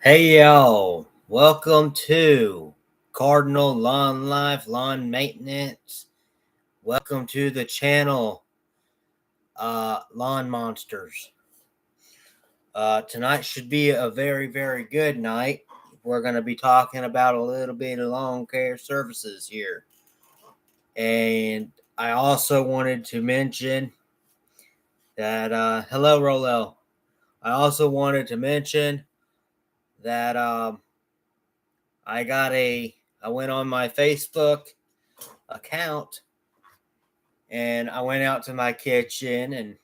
Hey yo, welcome to Cardinal Lawn Life Lawn Maintenance. Welcome to the channel, Lawn Monsters. Tonight should be a very good night. We're going to be talking about a little bit of lawn care services here. And I also wanted to mention that, hello, Rolel. I also wanted to mention that I went on my Facebook account and I went out to my kitchen and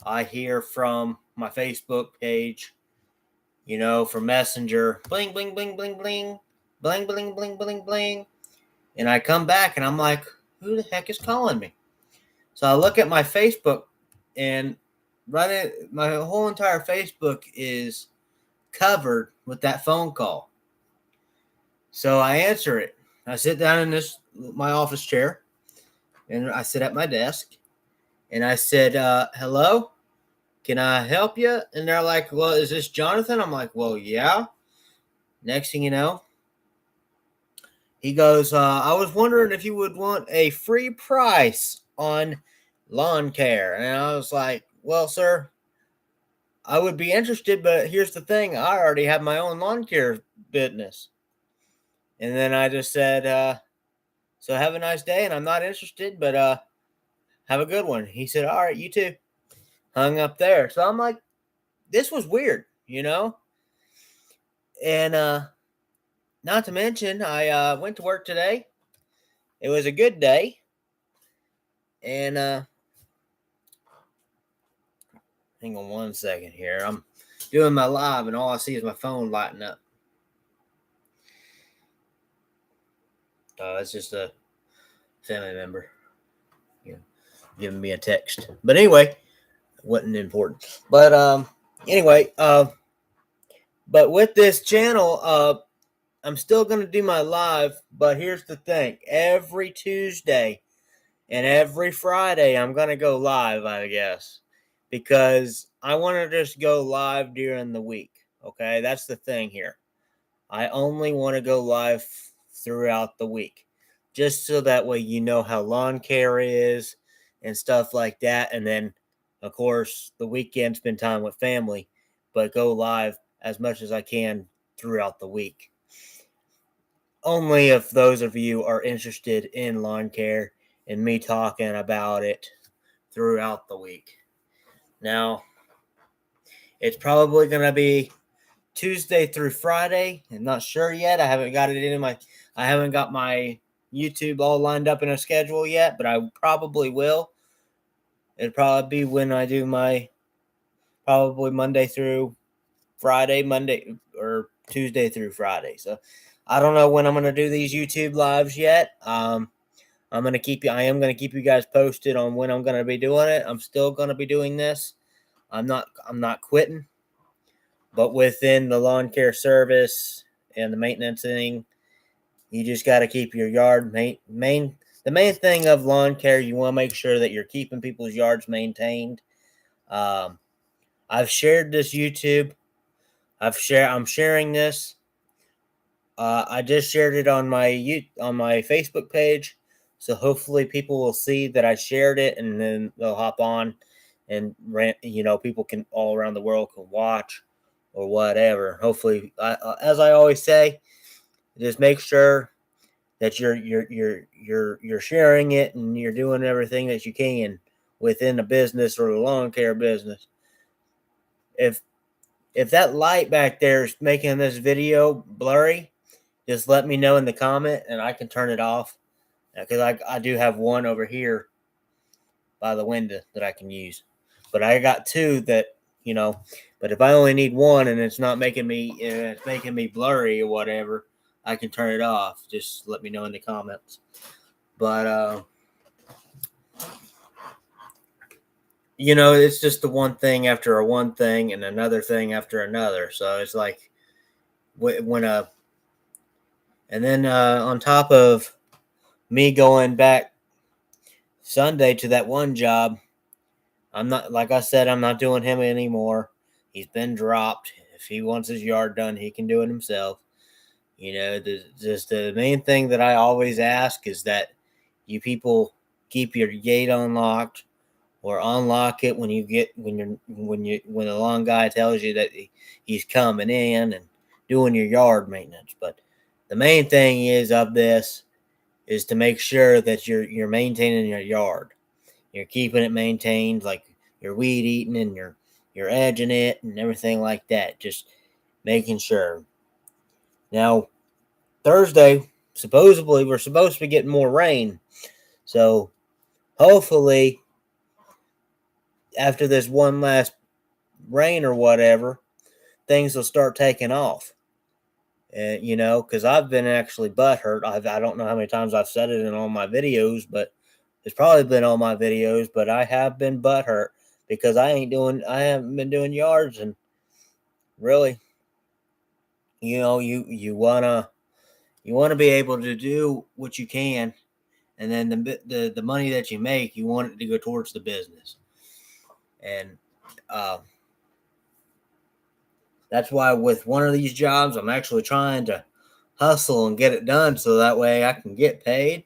I hear from my Facebook page, from Messenger, bling, bling, bling, bling, bling, bling, bling, bling, bling, bling. And I come back and I'm like, who the heck is calling me? So I look at my Facebook and my whole entire Facebook is covered with that phone call. So I answer it. I sit down in my office chair and I sit at my desk and I said, hello, can I help you? And they're like, well, is this Jonathan? I'm like, well, yeah. Next thing you know, he goes, I was wondering if you would want a free price on lawn care. And I was like, well, sir, I would be interested, but here's the thing. I already have my own lawn care business. And then I just said, so have a nice day. And I'm not interested, but have a good one. He said, all right, you too. Hung up there. So I'm like, this was weird, And not to mention, I went to work today. It was a good day. And hang on one second here. I'm doing my live, and all I see is my phone lighting up. It's just a family member, giving me a text. But anyway, wasn't important. But anyway, but with this channel, I'm still gonna do my live. But here's the thing: every Tuesday and every Friday, I'm gonna go live, I guess, because I want to just go live during the week. Okay, that's the thing here. I only want to go live throughout the week, just so that way you know how lawn care is and stuff like that. And then, of course, the weekend spend time with family, but go live as much as I can throughout the week. Only if those of you are interested in lawn care and me talking about it throughout the week. Now, it's probably going to be Tuesday through Friday. I'm not sure yet. I haven't got my YouTube all lined up in a schedule yet, but I probably will. It'll probably be when I do probably Monday through Friday, Monday or Tuesday through Friday. So I don't know when I'm going to do these YouTube lives yet. I am going to keep you guys posted on when I'm going to be doing it. I'm still going to be doing this. I'm not quitting. But within the lawn care service and the maintenance thing, you just got to keep your yard the main thing of lawn care. You want to make sure that you're keeping people's yards maintained. I've shared this YouTube. I'm sharing this. I just shared it on my Facebook page, so hopefully people will see that I shared it, and then they'll hop on and people can all around the world can watch or whatever. Hopefully, as I always say, just make sure that you're sharing it and you're doing everything that you can within the business or the lawn care business. If that light back there is making this video blurry, just let me know in the comment and I can turn it off, because I do have one over here by the window that I can use, but I got two that but if I only need one and it's making me blurry or whatever, I can turn it off. Just let me know in the comments. But it's just the one thing after a one thing and another thing after another. So it's like and then on top of me going back Sunday to that one job, I'm not, like I said, I'm not doing him anymore. He's been dropped. If he wants his yard done, he can do it himself. Just the main thing that I always ask is that you people keep your gate unlocked or unlock it when when the lawn guy tells you that he's coming in and doing your yard maintenance. But the main thing of this is to make sure that you're maintaining your yard. You're keeping it maintained, like you're weed eating and you're edging it and everything like that. Just making sure. Now, Thursday, supposedly we're supposed to be getting more rain. So hopefully after this one last rain or whatever, things will start taking off. And because I've been actually butthurt. I don't know how many times I've said it in all my videos, but it's probably been all my videos. But I have been butthurt because I haven't been doing yards, and really, you wanna be able to do what you can, and then the money that you make, you want it to go towards the business, and that's why with one of these jobs, I'm actually trying to hustle and get it done so that way I can get paid.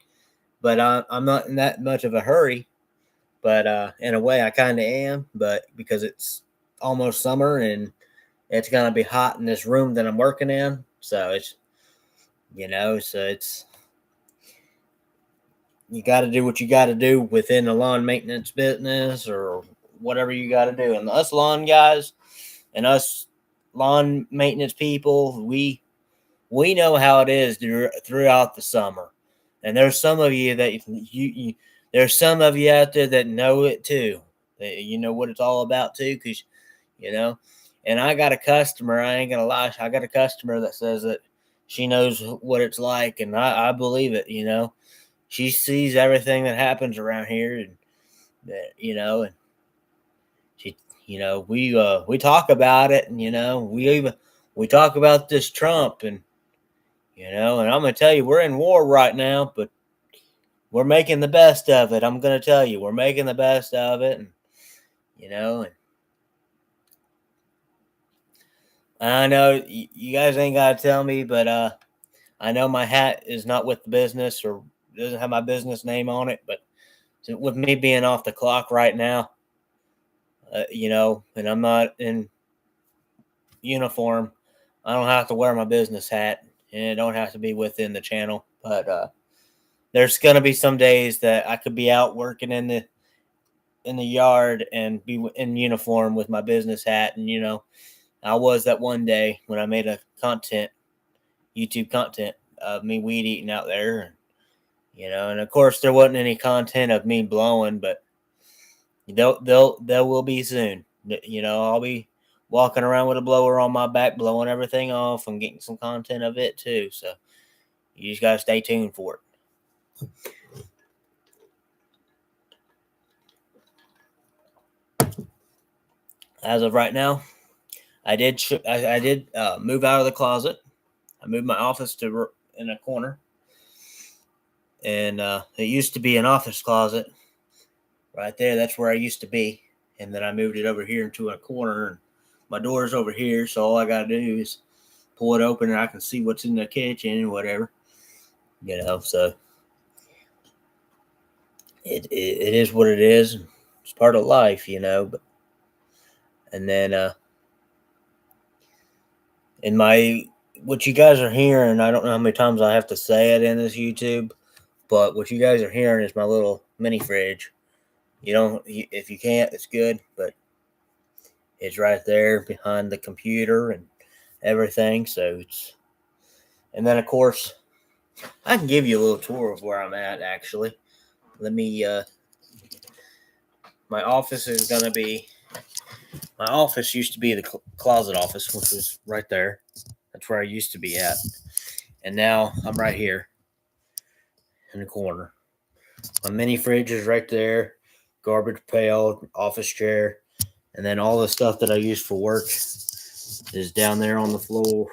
But I'm not in that much of a hurry. But in a way, I kind of am. But because it's almost summer and it's going to be hot in this room that I'm working in. So it's you got to do what you got to do within the lawn maintenance business or whatever you got to do. And us lawn guys and us lawn maintenance people, we know how it is throughout the summer. And there's some of you that there's some of you out there that know it too. You know what it's all about too, because And I got a customer. I ain't gonna lie. I got a customer that says that she knows what it's like, and I believe it. She sees everything that happens around here, and and she, we talk about it, and we talk about this Trump, and and I'm gonna tell you, we're in war right now, but we're making the best of it. I'm gonna tell you, we're making the best of it, and and I know you guys ain't gotta tell me, but I know my hat is not with the business or doesn't have my business name on it, but with me being off the clock right now, and I'm not in uniform, I don't have to wear my business hat, and it don't have to be within the channel. But there's gonna be some days that I could be out working in the yard and be in uniform with my business hat, and I was that one day when I made a YouTube content of me weed eating out there, and of course there wasn't any content of me blowing, but there will be soon. I'll be walking around with a blower on my back, blowing everything off and getting some content of it too. So you just gotta stay tuned for it. As of right now, I did move out of the closet. I moved my office to in a corner, and it used to be an office closet right there. That's where I used to be, and then I moved it over here into a corner. And my door's over here, so all I gotta do is pull it open, and I can see what's in the kitchen and whatever. So it is what it is. It's part of life, But and then in what you guys are hearing, I don't know how many times I have to say it in this YouTube, but what you guys are hearing is my little mini fridge. If you can't, it's good, but it's right there behind the computer and everything. So and then of course, I can give you a little tour of where I'm at. Actually, let me. My office is gonna be. My office used to be the closet office, which was right there. That's where I used to be at, and now I'm right here in the corner. My mini fridge is right there, garbage pail, office chair, and then all the stuff that I use for work is down there on the floor.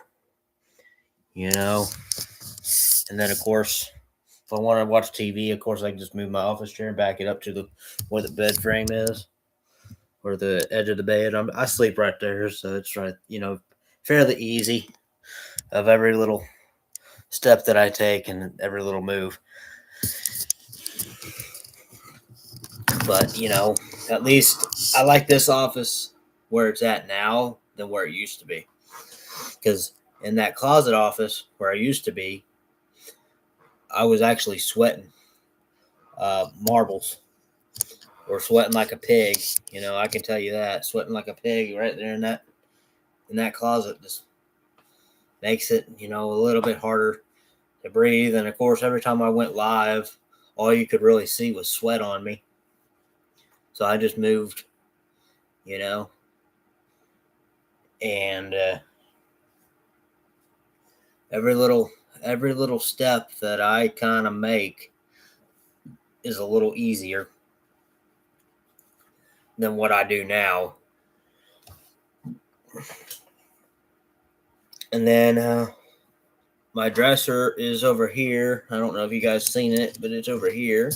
And then of course, if I want to watch TV, of course I can just move my office chair and back it up to where the bed frame is, or the edge of the bed. I sleep right there, so it's right. fairly easy of every little step that I take and every little move. But, at least I like this office where it's at now than where it used to be. Because in that closet office where I used to be, I was actually sweating marbles or sweating like a pig. I can tell you that. Sweating like a pig right there in that closet just makes it, a little bit harder to breathe. And of course, every time I went live, all you could really see was sweat on me. So I just moved, and every little step that I kind of make is a little easier than what I do now. And then my dresser is over here. I don't know if you guys seen it, but it's over here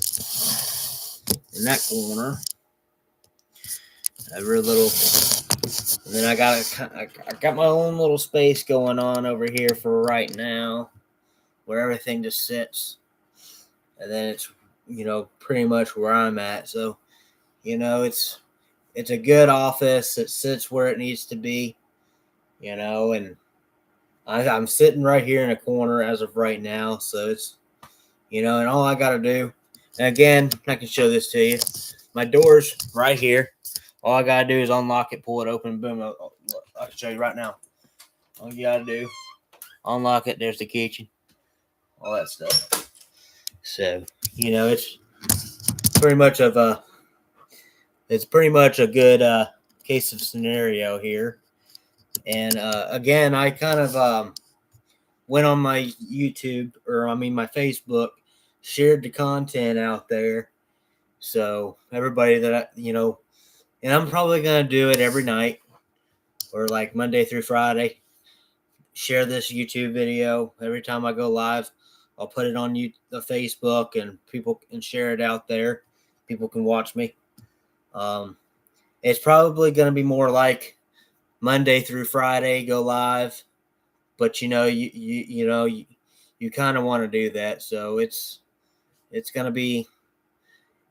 in that corner. Every little, and then I got my own little space going on over here for right now, where everything just sits, and then it's pretty much where I'm at. So it's a good office. It sits where it needs to be, and I'm sitting right here in a corner as of right now. So it's and all I got to do, and again, I can show this to you. My door's right here. All I got to do is unlock it, pull it open, boom. I can show you right now. All you got to do, unlock it. There's the kitchen, all that stuff. So, it's pretty much a good case of scenario here. And again, I kind of went on my YouTube, my Facebook, shared the content out there. So everybody that and I'm probably going to do it every night or like Monday through Friday. Share this YouTube video every time I go live. I'll put it on the Facebook and people can share it out there. People can watch me. It's probably going to be more like Monday through Friday go live, but you kind of want to do that. So it's going to be,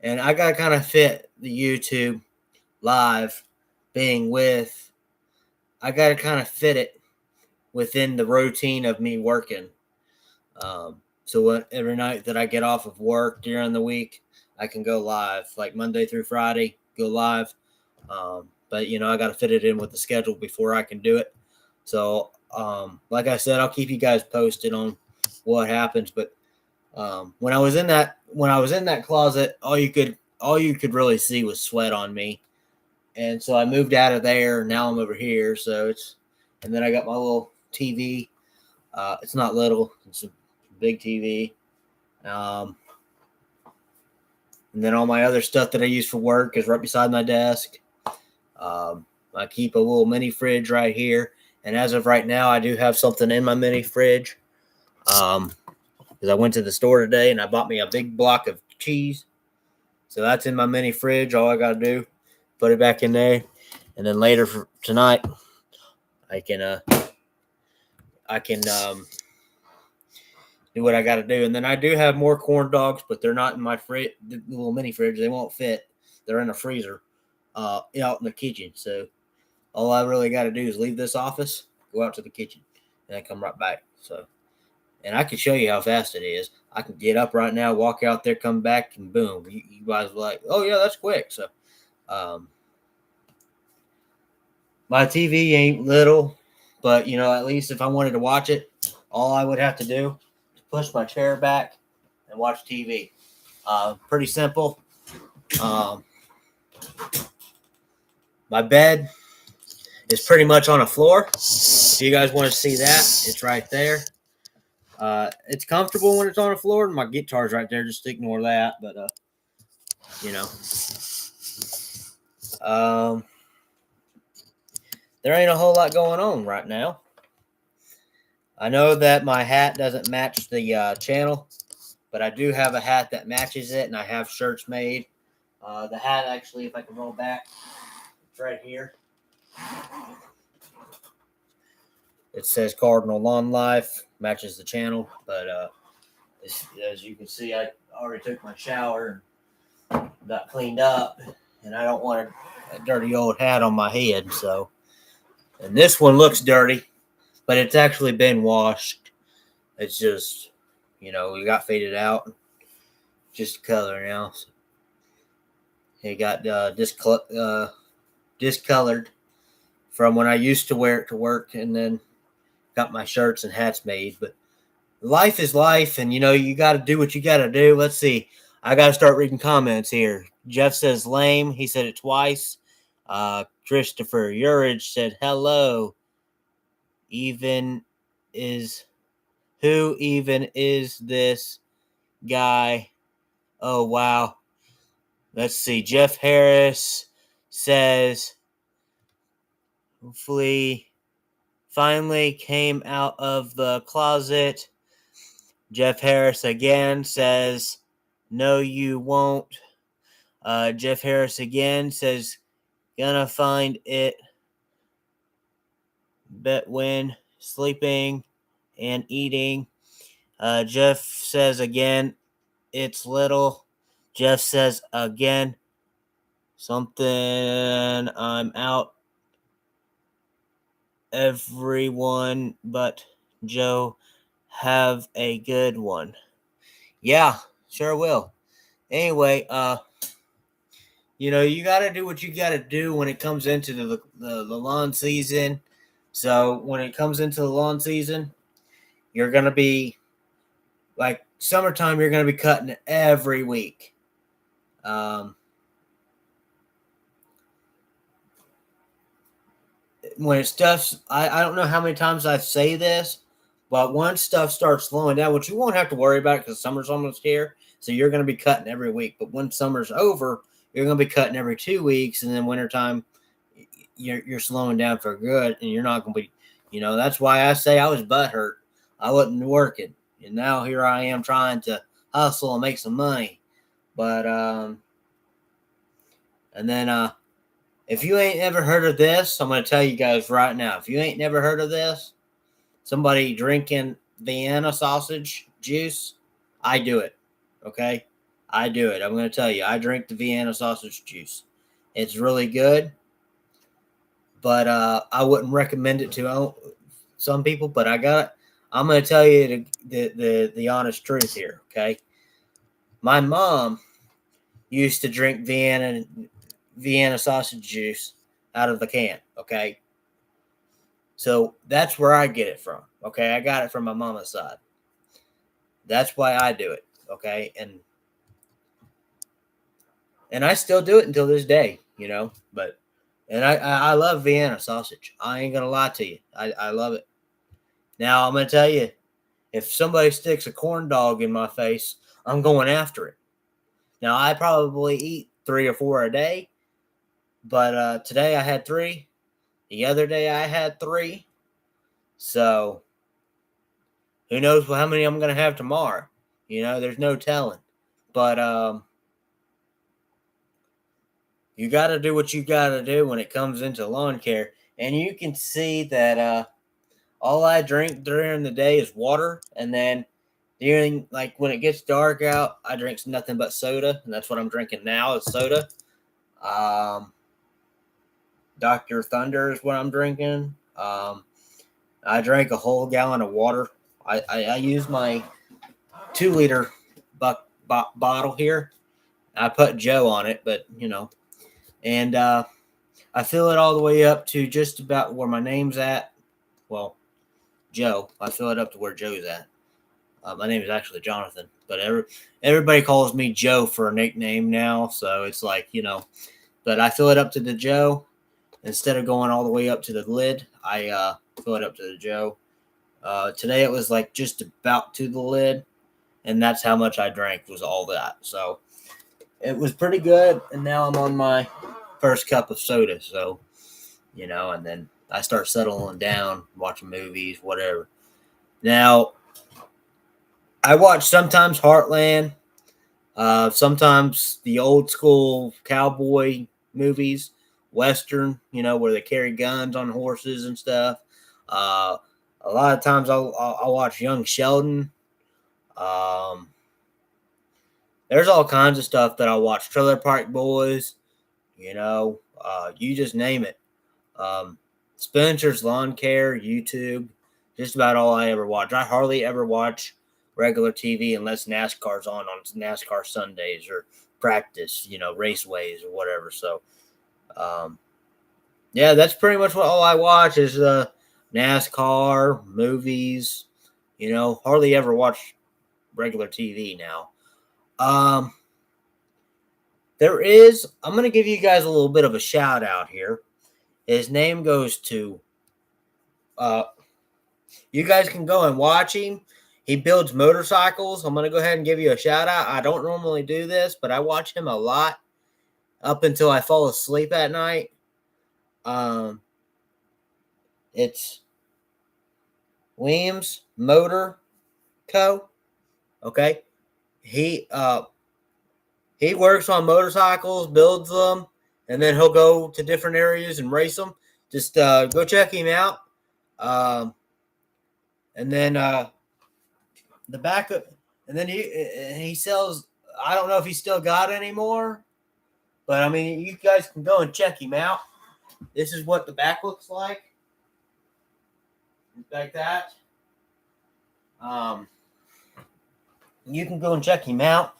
and I got to kind of fit the YouTube live being I got to kind of fit it within the routine of me working. So every night that I get off of work during the week, I can go live, like Monday through Friday, go live. But I got to fit it in with the schedule before I can do it. So, like I said, I'll keep you guys posted on what happens. But when I was in that closet, all you could really see was sweat on me. And so I moved out of there. Now I'm over here. So and then I got my little TV. It's not little, it's a big TV. And then all my other stuff that I use for work is right beside my desk. I keep a little mini fridge right here. And as of right now, I do have something in my mini fridge. Because I went to the store today and I bought me a big block of cheese. So that's in my mini fridge. All I got to do, put it back in there. And then later for tonight, I can do what I got to do. And then I do have more corn dogs, but they're not in my the little mini fridge. They won't fit. They're in a freezer out in the kitchen. So all I really got to do is leave this office, go out to the kitchen, and then come right back. So, and I can show you how fast it is. I can get up right now, walk out there, come back, and boom. You guys are like, oh, yeah, that's quick. So my TV ain't little, but, at least if I wanted to watch it, all I would have to do is push my chair back and watch TV. Pretty simple. My bed is pretty much on a floor. If you guys want to see that, it's right there. It's comfortable when it's on the floor, and my guitar's right there. Just ignore that. But there ain't a whole lot going on right now. I know that my hat doesn't match the channel, but I do have a hat that matches it, and I have shirts made. The hat, actually, if I can roll back, it's right here. It says Cardinal Lawn Life, matches the channel. But as you can see, I already took my shower and got cleaned up, and I don't want a dirty old hat on my head. So, and this one looks dirty, but it's actually been washed. It's just, we got faded out, just color now. So it got discolored from when I used to wear it to work, and then got my shirts and hats made. But life is life, and you got to do what you got to do. Let's see. I got to start reading comments here. Jeff says lame. He said it twice. Christopher Urich said hello. Who even is this guy? Oh, wow. Let's see. Jeff Harris says, hopefully, finally came out of the closet. Jeff Harris again says, no, you won't. Jeff Harris again says, gonna find it, bet when sleeping and eating. Jeff says again, it's little. Jeff says again, something, I'm out. Everyone but Joe, have a good one. Yeah, sure will. Anyway, you got to do what you got to do when it comes into the lawn season. So when it comes into the lawn season, you're going to be, like summertime, you're going to be cutting it every week. When stuff's, I don't know how many times I say this, but once stuff starts slowing down, which you won't have to worry about because summer's almost here, so you're going to be cutting every week. But when summer's over, you're going to be cutting every 2 weeks, and then wintertime, you're slowing down for good, and you're not going to be, that's why I say I was butthurt. I wasn't working, and now here I am trying to hustle and make some money. But and then if you ain't ever heard of this, I'm going to tell you guys right now. If you ain't never heard of this, somebody drinking Vienna sausage juice, I do it. Okay? I do it. I'm going to tell you. I drink the Vienna sausage juice. It's really good. But I wouldn't recommend it to some people, but I'm going to tell you the honest truth here, okay? My mom used to drink Vienna sausage juice out of the can, okay? So that's where I get it from, okay? I got it from my mama's side. That's why I do it, okay? And I still do it until this day, but and I love Vienna sausage. I ain't gonna lie to you. I love it. Now I'm gonna tell you, if somebody sticks a corn dog in my face, I'm going after it. Now I probably eat 3 or 4 a day, but today I had 3. The other day I had 3. So who knows how many I'm gonna have tomorrow? There's no telling. But you got to do what you got to do when it comes into lawn care. And you can see that all I drink during the day is water. And then when it gets dark out, I drink nothing but soda. And that's what I'm drinking now is soda. Dr. Thunder is what I'm drinking. I drank a whole gallon of water. I use my 2-liter bottle here. I put Joe on it, but and I fill it all the way up to just about where my name's at. Well, Joe. I fill it up to where Joe's at. My name is actually Jonathan, but everybody calls me Joe for a nickname now, so it's like, but I fill it up to the Joe. Instead of going all the way up to the lid, I fill it up to the Joe. Today it was like just about to the lid, and that's how much I drank was all that. So it was pretty good, and now I'm on my first cup of soda. So, and then I start settling down, watching movies, whatever. Now, I watch sometimes Heartland, sometimes the old school cowboy movies, Western, where they carry guns on horses and stuff. A lot of times I'll watch Young Sheldon. Um, there's all kinds of stuff that I'll watch. Trailer Park Boys, you just name it. Spencer's Lawn Care, YouTube, just about all I ever watch. I hardly ever watch regular TV unless NASCAR's on NASCAR Sundays or practice, raceways or whatever. So, yeah, that's pretty much what all I watch is NASCAR, movies, hardly ever watch regular TV now. I'm going to give you guys a little bit of a shout out here. His name goes to, you guys can go and watch him. He builds motorcycles. I'm going to go ahead and give you a shout out. I don't normally do this, but I watch him a lot up until I fall asleep at night. It's Williams Motor Co. Okay. He works on motorcycles, builds them, and then he'll go to different areas and race them. Just go check him out. And then the backup, and then he sells. I don't know if he still got it anymore, but I mean, you guys can go and check him out. This is what the back looks like. Like that. You can go and check him out.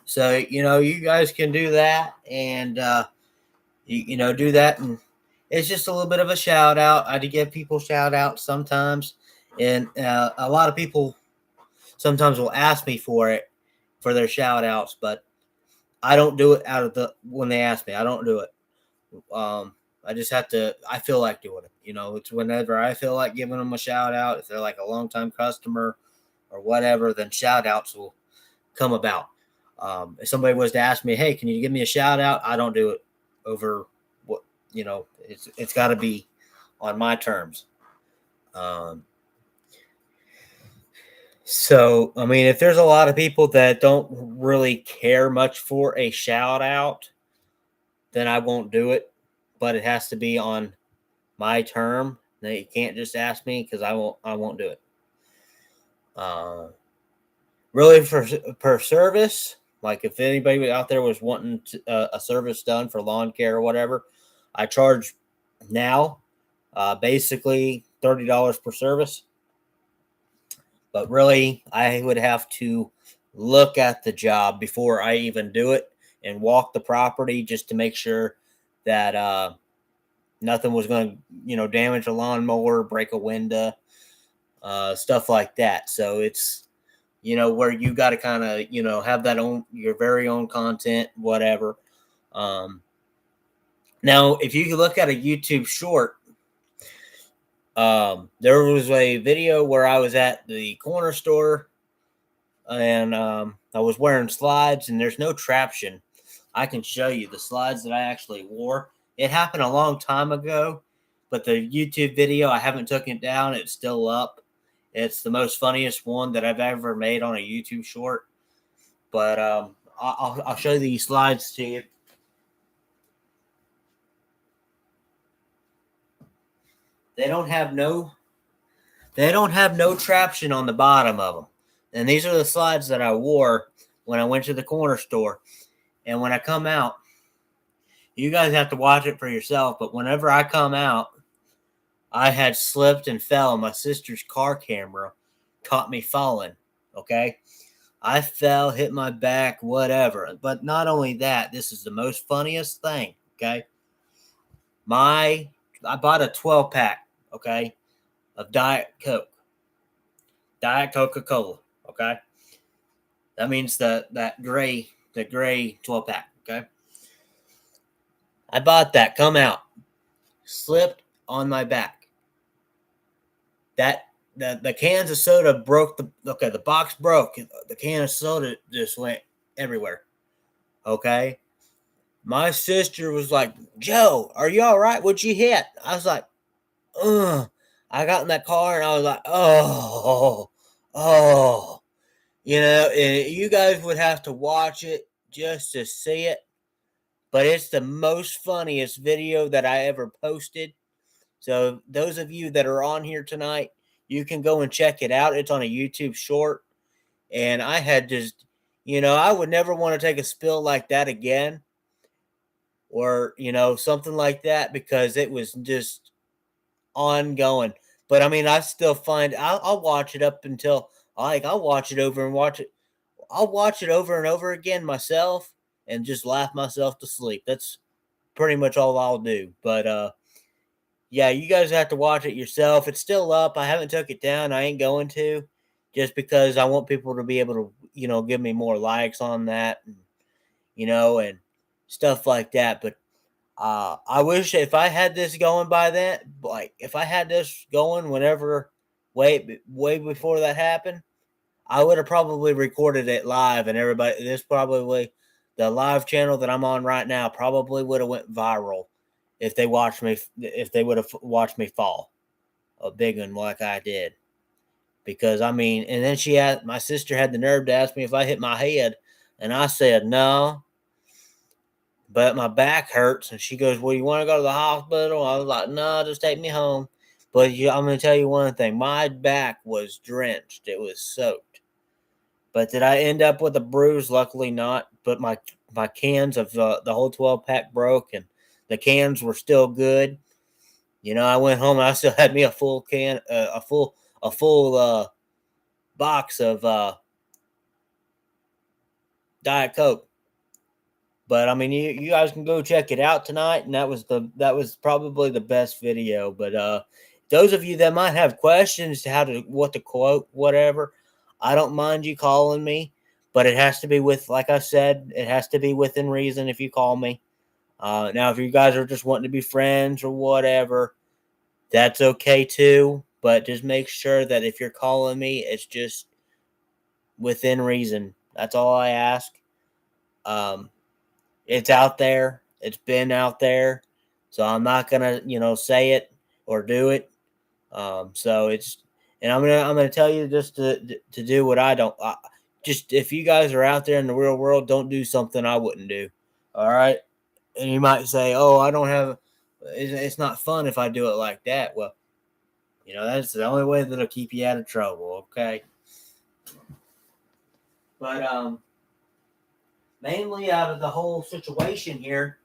So, you guys can do that and, do that. And it's just a little bit of a shout out. I do give people shout outs sometimes. And a lot of people sometimes will ask me for their shout outs, but I don't do it when they ask me. I don't do it. I just have to, I feel like doing it. It's whenever I feel like giving them a shout out. If they're like a longtime customer or whatever, then shout outs will come about. If somebody was to ask me, hey, can you give me a shout out? I don't do it over what, it's got to be on my terms. So, I mean, if there's a lot of people that don't really care much for a shout out, then I won't do it, but it has to be on my term. Now, you can't just ask me because I won't do it. Really per service, like if anybody out there was wanting a service done for lawn care or whatever, I charge now basically $30 per service. But really, I would have to look at the job before I even do it and walk the property just to make sure that nothing was going to, damage a lawnmower, break a window, stuff like that. So it's, where you got to kind of, have your very own content, whatever. Now, if you look at a YouTube short, there was a video where I was at the corner store and I was wearing slides and there's no traction. I can show you the slides that I actually wore. It happened a long time ago, but the YouTube video, I haven't taken it down. It's still up. It's the most funniest one that I've ever made on a YouTube short. But I'll show these slides to you. They don't have no traction on the bottom of them. And these are the slides that I wore when I went to the corner store. And when I come out, you guys have to watch it for yourself. But whenever I come out, I had slipped and fell. My sister's car camera caught me falling. Okay. I fell, hit my back, whatever. But not only that, this is the most funniest thing. Okay. I bought a 12-pack, okay, of Diet Coca-Cola, okay? That means the gray 12-pack, okay? I bought that, come out, slipped on my back. The cans of soda broke the box broke. The can of soda just went everywhere, okay? My sister was like, Joe, are you all right? What'd you hit? I was like, ugh. I got in that car and I was like, oh. You guys would have to watch it just to see it. but it's the most funniest video that I ever posted. So those of you that are on here tonight, you can go and check it out. It's on a YouTube short. And I had just, I would never want to take a spill like that again, or, something like that, because it was just ongoing. But I mean, I still find I'll watch it up until I'll watch it over and watch it. I'll watch it over and over again myself and just laugh myself to sleep. That's pretty much all I'll do. But yeah, you guys have to watch it yourself. It's still up. I haven't took it down. I ain't going to, just because I want people to be able to, give me more likes on that, and stuff like that. But I wish if I had this going by then, like if I had this going whenever, way before that happened, I would have probably recorded it live, and everybody, this probably the live channel that I'm on right now probably would have went viral if they would have watched me fall a big one like I did. Because I mean, and then my sister had the nerve to ask me if I hit my head, and I said no, but my back hurts. And she goes, "Well, you want to go to the hospital?" I was like, "No, just take me home." But I'm going to tell you one thing: my back was drenched; it was soaked. But did I end up with a bruise? Luckily not. But my cans of the whole 12-pack broke, and the cans were still good. I went home and I still had me a full can, a full box of Diet Coke. But I mean, you guys can go check it out tonight, and that was probably the best video. But those of you that might have questions to what to quote, whatever, I don't mind you calling me, but it has to be like I said, it has to be within reason. If you call me, now if you guys are just wanting to be friends or whatever, that's okay too. But just make sure that if you're calling me, it's just within reason. That's all I ask. It's out there. It's been out there. So I'm not gonna, say it or do it. So and I'm gonna tell you just to do what I don't. Just if you guys are out there in the real world, don't do something I wouldn't do. All right. And you might say, "Oh, I don't have. It's not fun if I do it like that." Well, that's the only way that'll keep you out of trouble. Okay. But mainly out of the whole situation here,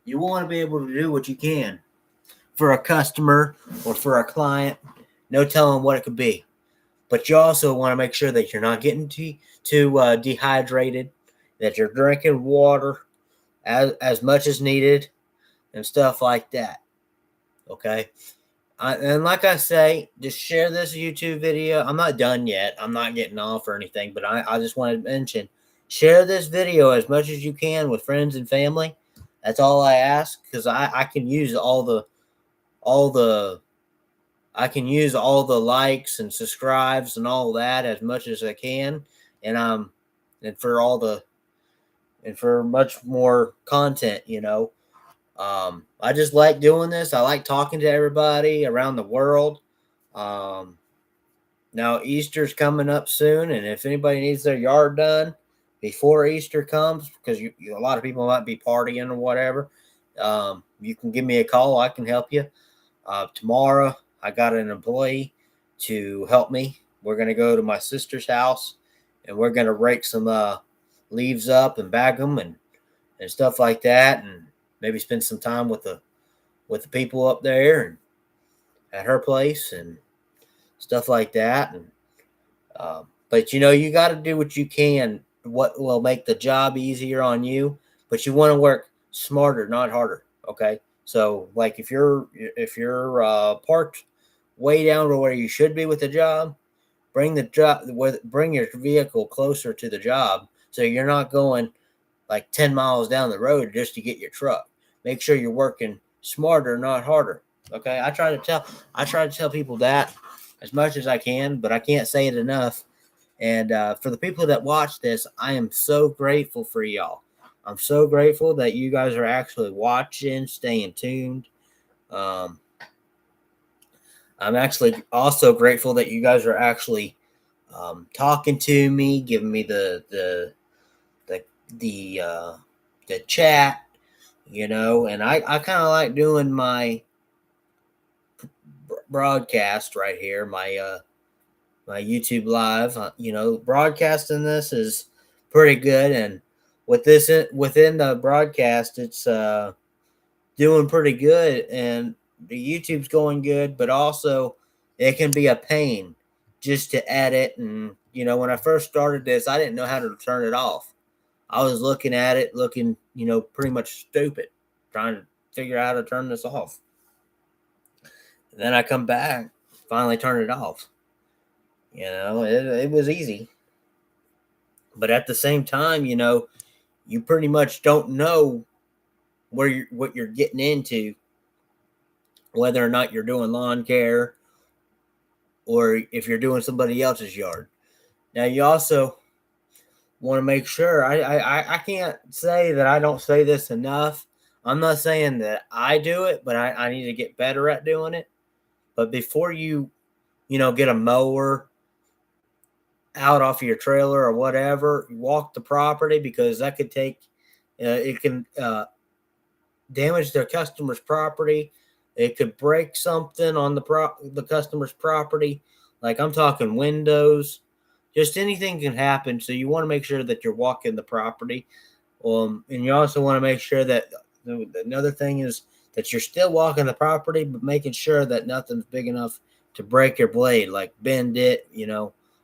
you want to be able to do what you can for a customer or for a client. No telling what it could be. But you also want to make sure that you're not getting too dehydrated, that you're drinking water as much as needed, and stuff like that. Okay. And like I say, just share this YouTube video. I'm not done yet. I'm not getting off or anything, but I just wanted to mention, share this video as much as you can with friends and family. That's all I ask, because I can use all the likes and subscribes and all that as much as I can, and for much more content. I just like doing this. I like talking to everybody around the world. Now Easter's coming up soon, and if anybody needs their yard done before Easter comes, because a lot of people might be partying or whatever, you can give me a call. I can help you. Tomorrow, I got an employee to help me. We're going to go to my sister's house, and we're going to rake some leaves up and bag them and stuff like that, and maybe spend some time with the people up there and at her place and stuff like that. And but you got to do what you can. What will make the job easier on you? But you want to work smarter, not harder. Okay. So, like, if you're parked way down to where you should be with the job, bring your vehicle closer to the job, so you're not going like 10 miles down the road just to get your truck. Make sure you're working smarter, not harder. Okay, I try to tell people that as much as I can, but I can't say it enough. And for the people that watch this, I am so grateful for y'all. I'm so grateful that you guys are actually watching, staying tuned. I'm actually also grateful that you guys are actually talking to me, giving me the chat, And I kind of like doing my broadcast right here, my YouTube live. Broadcasting this is pretty good, and with this within the broadcast, it's doing pretty good, and the YouTube's going good, but also it can be a pain just to edit. And when I first started this, I didn't know how to turn it off. I was looking at it, looking, pretty much stupid, trying to figure out how to turn this off. And then I come back, finally turn it off. It was easy. But at the same time, you pretty much don't know what you're getting into, whether or not you're doing lawn care or if you're doing somebody else's yard. Now, you also want to make sure. I can't say that I don't say this enough. I'm not saying that I do it, but I need to get better at doing it. But before you get a mower out off of your trailer or whatever, walk the property, because that could take, it can damage their customer's property. It could break something on the customer's property. Like, I'm talking windows, just anything can happen. So you want to make sure that you're walking the property. And you also want to make sure that another thing is that you're still walking the property, but making sure that nothing's big enough to break your blade, like bend it,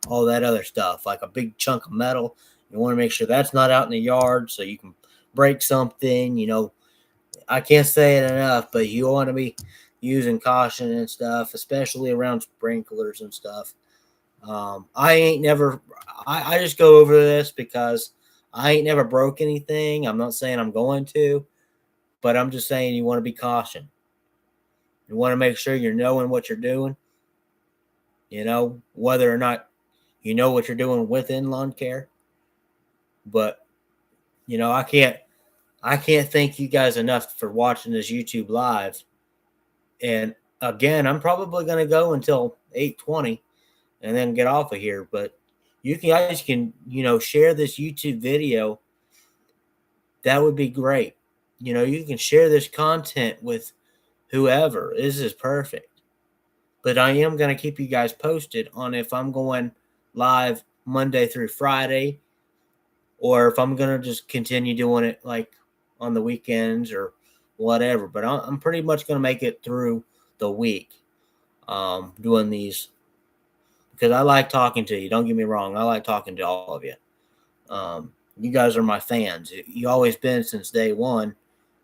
all that other stuff, like a big chunk of metal. You want to make sure that's not out in the yard so you can break something. I can't say it enough, but you want to be using caution and stuff, especially around sprinklers and stuff. I just go over this because I ain't never broke anything. I'm not saying I'm going to, but I'm just saying you want to be cautious. You want to make sure you're knowing what you're doing, whether or not you know what you're doing within lawn care. But, I can't thank you guys enough for watching this YouTube live. And again, I'm probably going to go until 8:20 and then get off of here. But you guys can, share this YouTube video. That would be great. You can share this content with whoever. This is perfect. But I am going to keep you guys posted on if I'm going live Monday through Friday, or if I'm going to just continue doing it like on the weekends or whatever. But I'm pretty much going to make it through the week doing these, because I like talking to you. Don't get me wrong. I like talking to all of you. You guys are my fans. You always been since day one,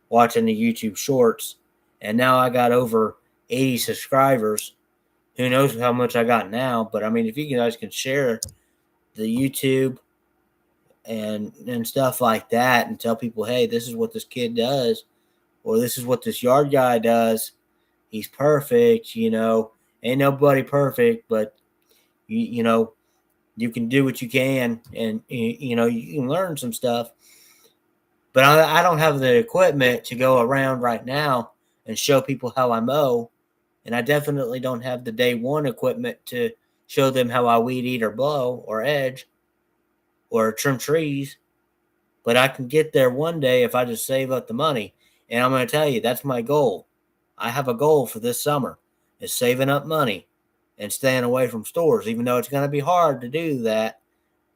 watching the YouTube shorts. And now I got over 80 subscribers. Who knows how much I got now. But I mean, if you guys can share the YouTube and stuff like that and tell people, hey, this is what this kid does, or this is what this yard guy does. He's perfect, ain't nobody perfect, but you can do what you can, and you can learn some stuff. But I don't have the equipment to go around right now and show people how I mow, and I definitely don't have the day one equipment to show them how I weed eat or blow or edge or trim trees. But I can get there one day if I just save up the money. And I'm going to tell you, that's my goal. I have a goal for this summer, is saving up money and staying away from stores, even though it's going to be hard to do that.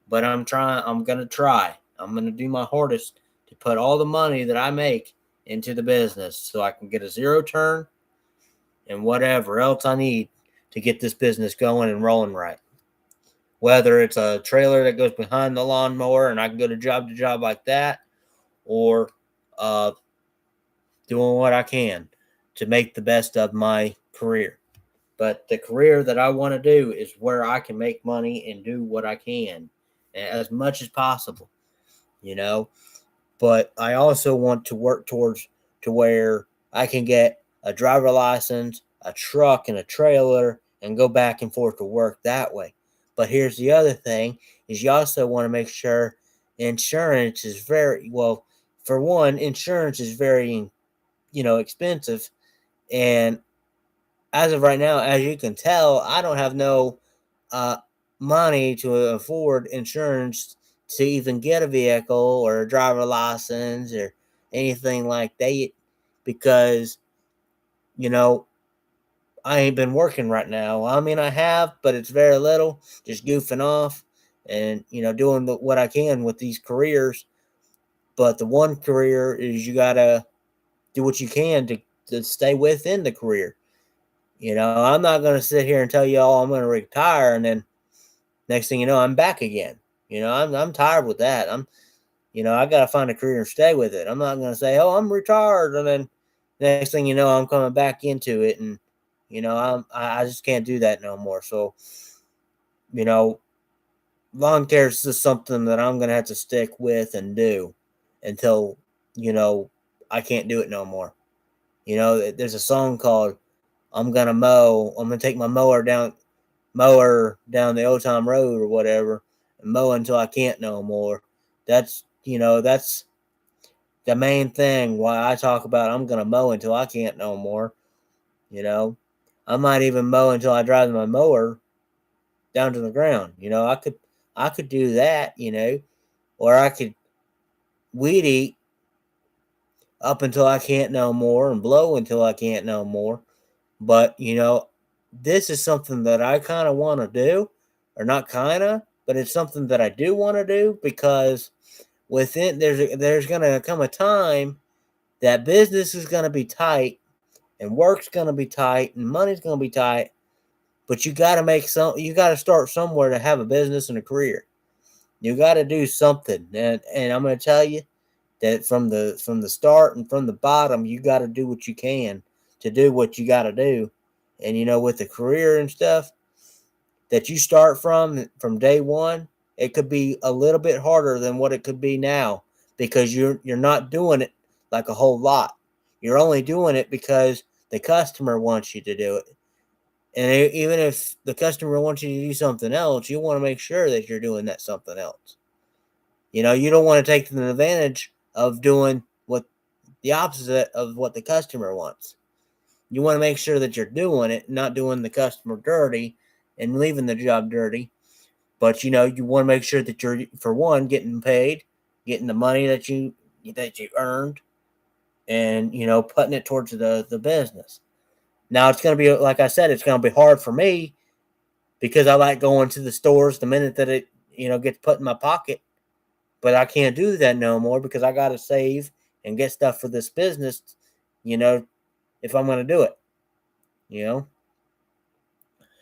But I'm going to try. I'm going to do my hardest to put all the money that I make into the business so I can get a zero turn and whatever else I need to get this business going and rolling right. Whether it's a trailer that goes behind the lawnmower and I can go to job like that, or doing what I can to make the best of my career. But the career that I want to do is where I can make money and do what I can as much as possible, But I also want to work towards to where I can get a driver license, a truck, and a trailer and go back and forth to work that way. But here's the other thing, is you also want to make sure insurance is very, well, for one, insurance is very, expensive. And as of right now, as you can tell, I don't have no uh, money to afford insurance to even get a vehicle or a driver license or anything like that, because, you know, I ain't been working right now. I mean, I have, but it's very little, just goofing off and, doing what I can with these careers. But the one career is you got to do what you can to stay within the career. I'm not going to sit here and tell you, oh, I'm going to retire. And then next thing you know, I'm back again. I'm tired with that. I got to find a career and stay with it. I'm not going to say, oh, I'm retired. And then next thing you know, I'm coming back into it. And, I just can't do that no more. So, lawn care is just something that I'm going to have to stick with and do until, I can't do it no more. There's a song called I'm going to mow. I'm going to take my mower down the old time road or whatever and mow until I can't no more. That's the main thing why I talk about I'm going to mow until I can't no more. I might even mow until I drive my mower down to the ground. I could do that, or I could weed eat up until I can't no more and blow until I can't no more. But, this is something that I kind of want to do, or not kind of, but it's something that I do want to do, because within there's going to come a time that business is going to be tight and work's going to be tight and money's going to be tight, but you got to start somewhere to have a business and a career. You got to do something. And I'm going to tell you that from the start and from the bottom, you got to do what you can to do what you got to do. And with the career and stuff that you start from day one, it could be a little bit harder than what it could be now, because you're not doing it like a whole lot. You're only doing it because the customer wants you to do it. And even if the customer wants you to do something else, you want to make sure that you're doing that something else. You don't want to take the advantage of doing what the opposite of what the customer wants. You want to make sure that you're doing it, not doing the customer dirty and leaving the job dirty. But you want to make sure that you're, for one, getting paid, getting the money that you earned, and putting it towards the business. Now it's going to be, like I said, it's going to be hard for me, because I like going to the stores the minute that it gets put in my pocket. But I can't do that no more, because I got to save and get stuff for this business, if I'm going to do it,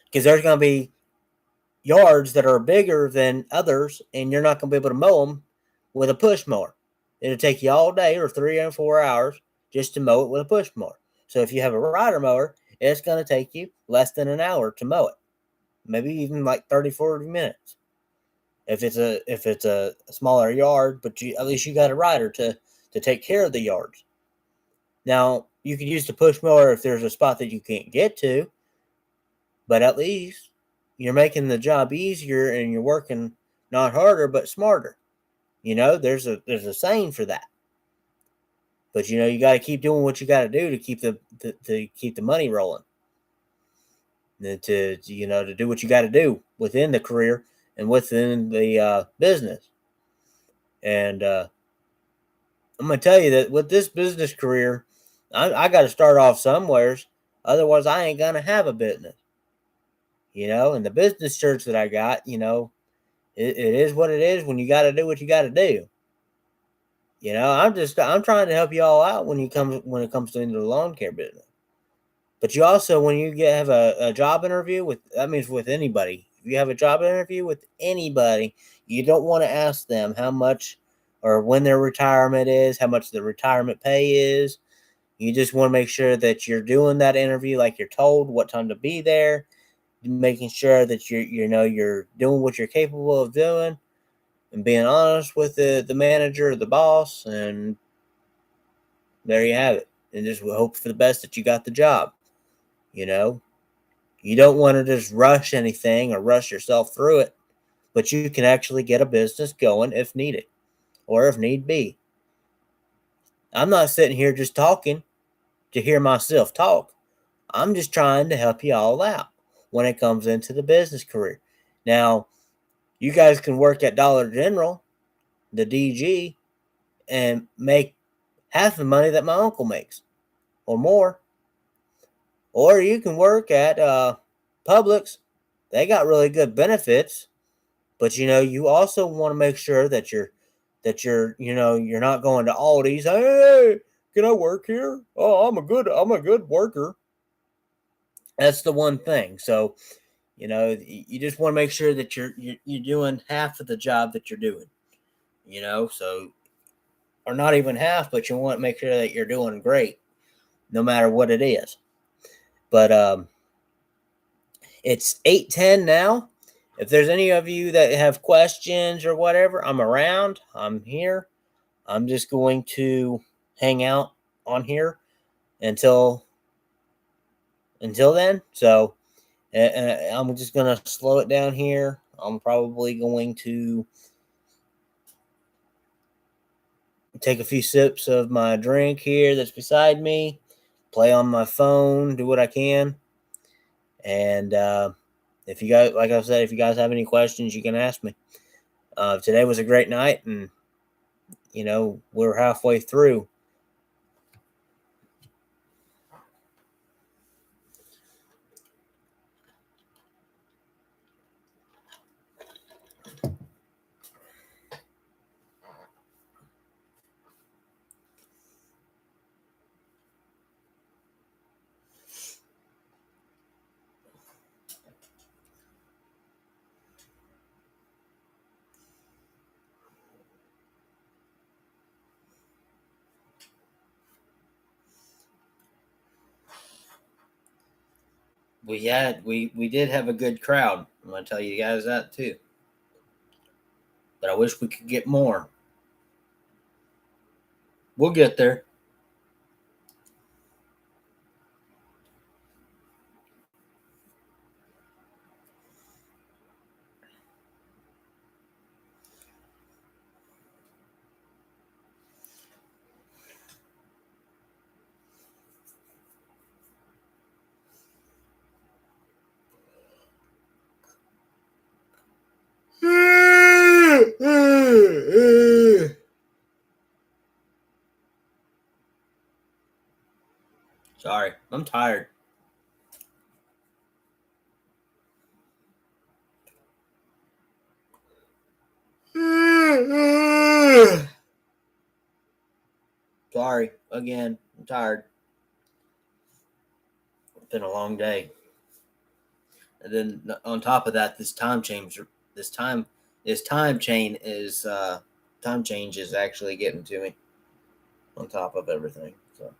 because there's going to be yards that are bigger than others, and you're not going to be able to mow them with a push mower. It'll take you all day or 3 or 4 hours just to mow it with a push mower. So if you have a rider mower, it's going to take you less than an hour to mow it, maybe even like 30-40 minutes. If it's a smaller yard, but at least you got a rider to take care of the yards. Now, you can use the push mower if there's a spot that you can't get to, but at least you're making the job easier and you're working not harder but smarter. There's a saying for that. But you got to keep doing what you got to do to keep the money rolling. And to do what you got to do within the career and within the business. And I'm going to tell you that with this business career, I got to start off somewheres. Otherwise, I ain't going to have a business. And the business church that I got, it is what it is when you got to do what you got to do. I'm trying to help you all out when it comes to the lawn care business. But you also, when you have a job interview that means with anybody. If you have a job interview with anybody, you don't want to ask them how much or when their retirement is, how much the retirement pay is. You just want to make sure that you're doing that interview like you're told, what time to be there, making sure that you're doing what you're capable of doing, and being honest with the manager or the boss, and there you have it. And just hope for the best that you got the job. You don't want to just rush anything or rush yourself through it, but you can actually get a business going if needed or if need be. I'm not sitting here just talking to hear myself talk. I'm just trying to help you all out when it comes into the business career. Now, you guys can work at Dollar General, the DG, and half the money that my uncle makes or more. Or you can work at Publix. They got really good benefits, but you also want to make sure that you're you're not going to Aldi's. Hey, can I work here? Oh, I'm a good worker. That's the one thing. So you just want to make sure that you're doing half of the job that you're doing. So or not even half, but you want to make sure that you're doing great, no matter what it is. But it's 8:10 now. If there's any of you that have questions or whatever, I'm around. I'm here. I'm just going to hang out on here until then. So I'm just gonna slow it down here. I'm probably going to take a few sips of my drink here that's beside me, play on my phone, do what I can, and if you guys, like I said, if you guys have any questions, you can ask me. Today was a great night, and we're halfway through. We did have a good crowd. I'm gonna tell you guys that too. But I wish we could get more. We'll get there. Sorry, I'm tired. Sorry again. I'm tired. It's been a long day, and then on top of that, this time, this time chain is time change is actually getting to me. On top of everything, so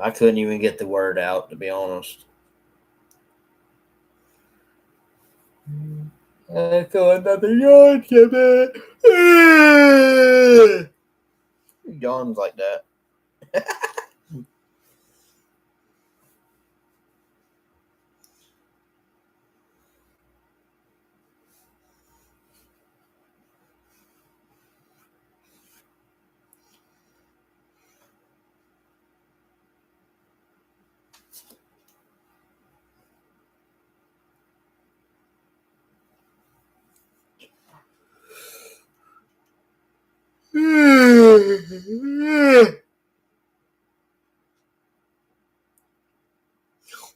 I couldn't even get the word out, to be honest. I saw another yawn, Kevin. Yawns like that.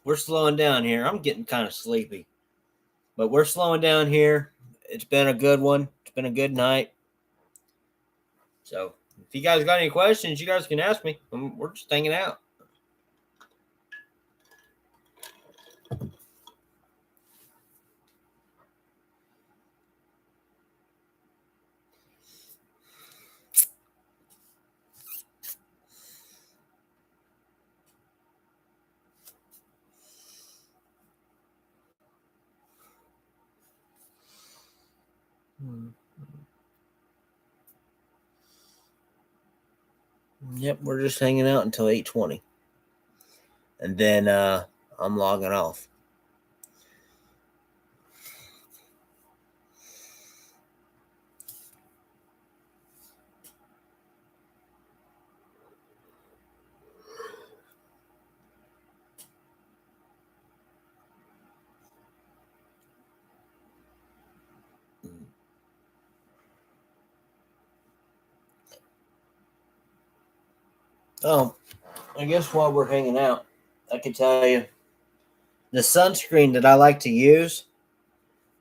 We're slowing down here. I'm getting kind of sleepy, but we're slowing down here. It's been a good one. It's been a good night. So if you guys got any questions, you guys can ask me. We're just hanging out. Yep, we're just hanging out until 8:20, and then I'm logging off. I guess while we're hanging out, I can tell you the sunscreen that I like to use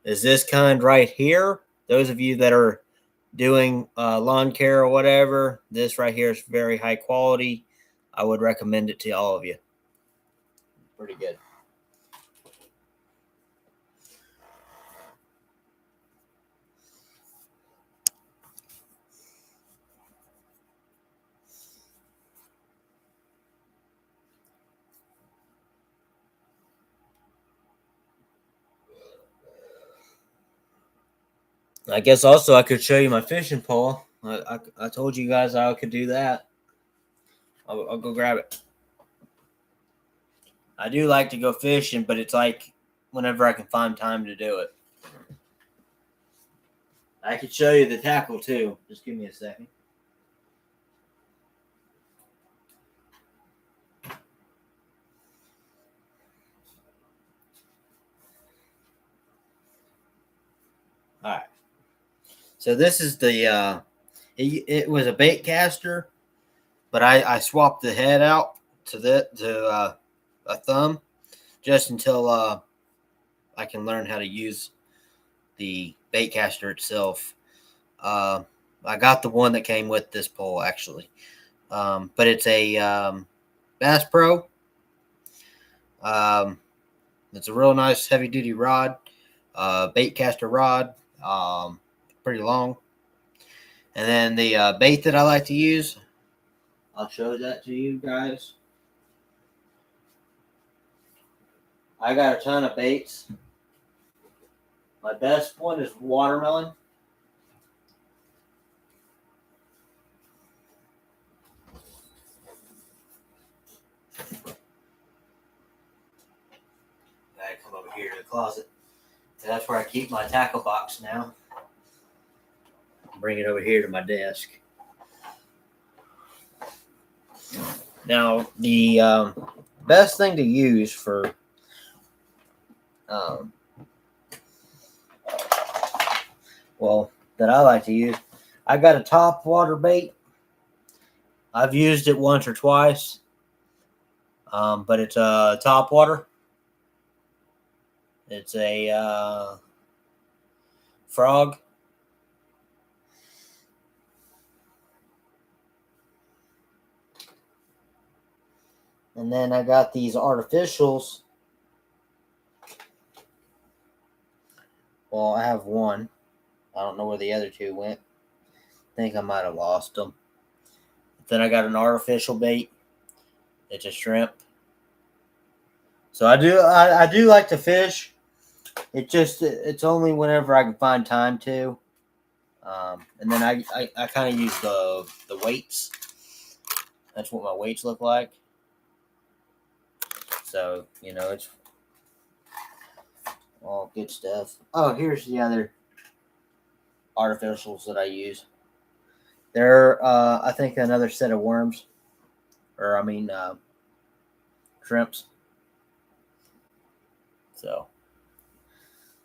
is this kind right here. Those of you that are doing lawn care or whatever, this right here is very high quality. I would recommend it to all of you. Pretty good. I guess also I could show you my fishing pole. I told you guys I could do that. I'll go grab it. I do like to go fishing, but it's like whenever I can find time to do it. I could show you the tackle too. Just give me a second. All right. So this is the it was a bait caster, but I swapped the head out to a thumb just until I can learn how to use the bait caster itself. I got the one that came with this pole actually, but it's a Bass Pro. It's a real nice heavy duty rod, bait caster rod, pretty long. And then the bait that I like to use, I'll show that to you guys. I got a ton of baits. My best one is watermelon. Gotta come over here to the closet. That's where I keep my tackle box now. Bring it over here to my desk. Now, the best thing to use for that I like to use, I got a top water bait. I've used it once or twice, but it's a top water. It's a frog. And then I got these artificials. Well, I have one. I don't know where the other two went. I think I might have lost them. But then I got an artificial bait. It's a shrimp. So I do like to fish. It's only whenever I can find time to. And then I kind of use the weights. That's what my weights look like. So, it's all good stuff. Oh, here's the other artificials that I use. They're, I think, another set of worms. Or, shrimps. So,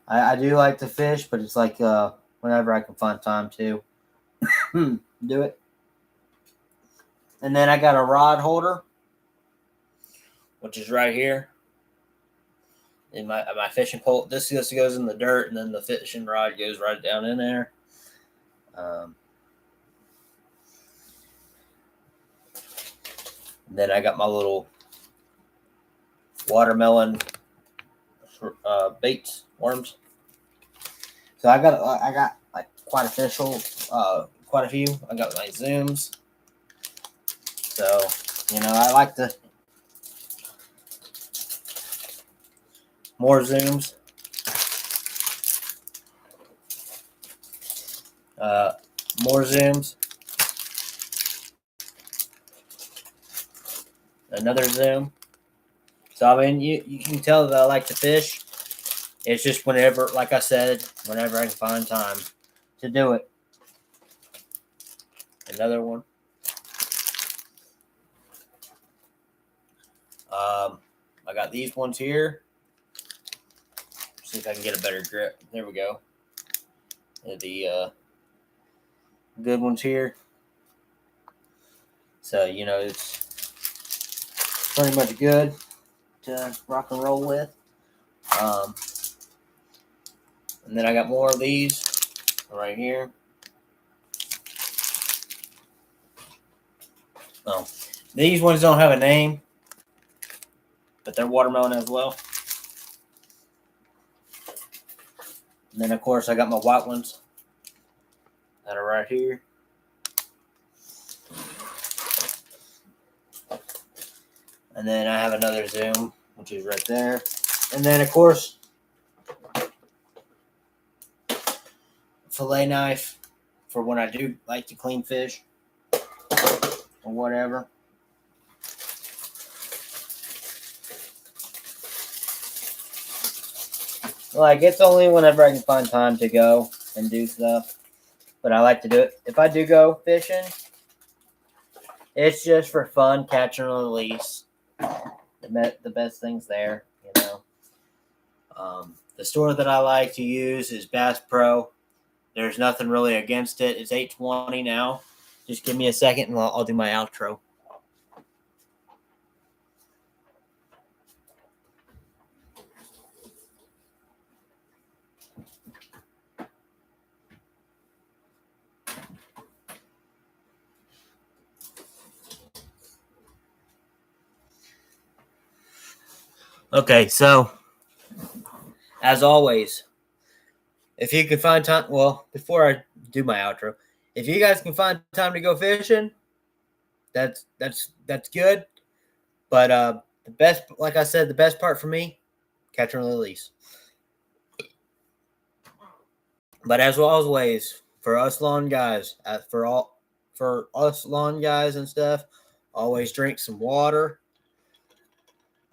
I do like to fish, but it's like whenever I can find time to do it. And then I got a rod holder, which is right here in my fishing pole. This just goes in the dirt, and then the fishing rod goes right down in there. Then I got my little watermelon baits, worms. So I got like quite a few. I got my zooms. So I like the more zooms. More zooms. Another zoom. So you can tell that I like to fish. It's just whenever, like I said, whenever I can find time to do it. Another one. I got these ones here. See if I can get a better grip. There we go. The good ones here. So it's pretty much good to rock and roll with. And then I got more of these right here. Oh, these ones don't have a name, but they're watermelon as well. And then, of course, I got my white ones that are right here. And then I have another Zoom, which is right there. And then, of course, fillet knife for when I do like to clean fish or whatever. Like, it's only whenever I can find time to go and do stuff. But I like to do it. If I do go fishing, it's just for fun, catch and release. The best things there, you know. The store that I like to use is Bass Pro. There's nothing really against it. It's $8.20 now. Just give me a second and I'll do my outro. Okay, so as always, if you can find time, well, before I do my outro, if you guys can find time to go fishing, that's good. But the best, like I said, the best part for me, catch and release. But as always, for us lawn guys, for us lawn guys and stuff, always drink some water.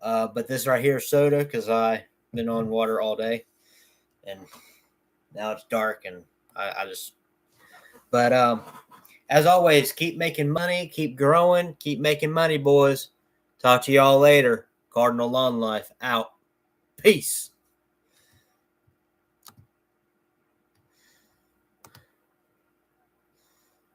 But this right here is soda because I've been on water all day, and now it's dark, and I just. But as always, keep making money, keep growing, keep making money, boys. Talk to y'all later. Cardinal Lawn Life out. Peace.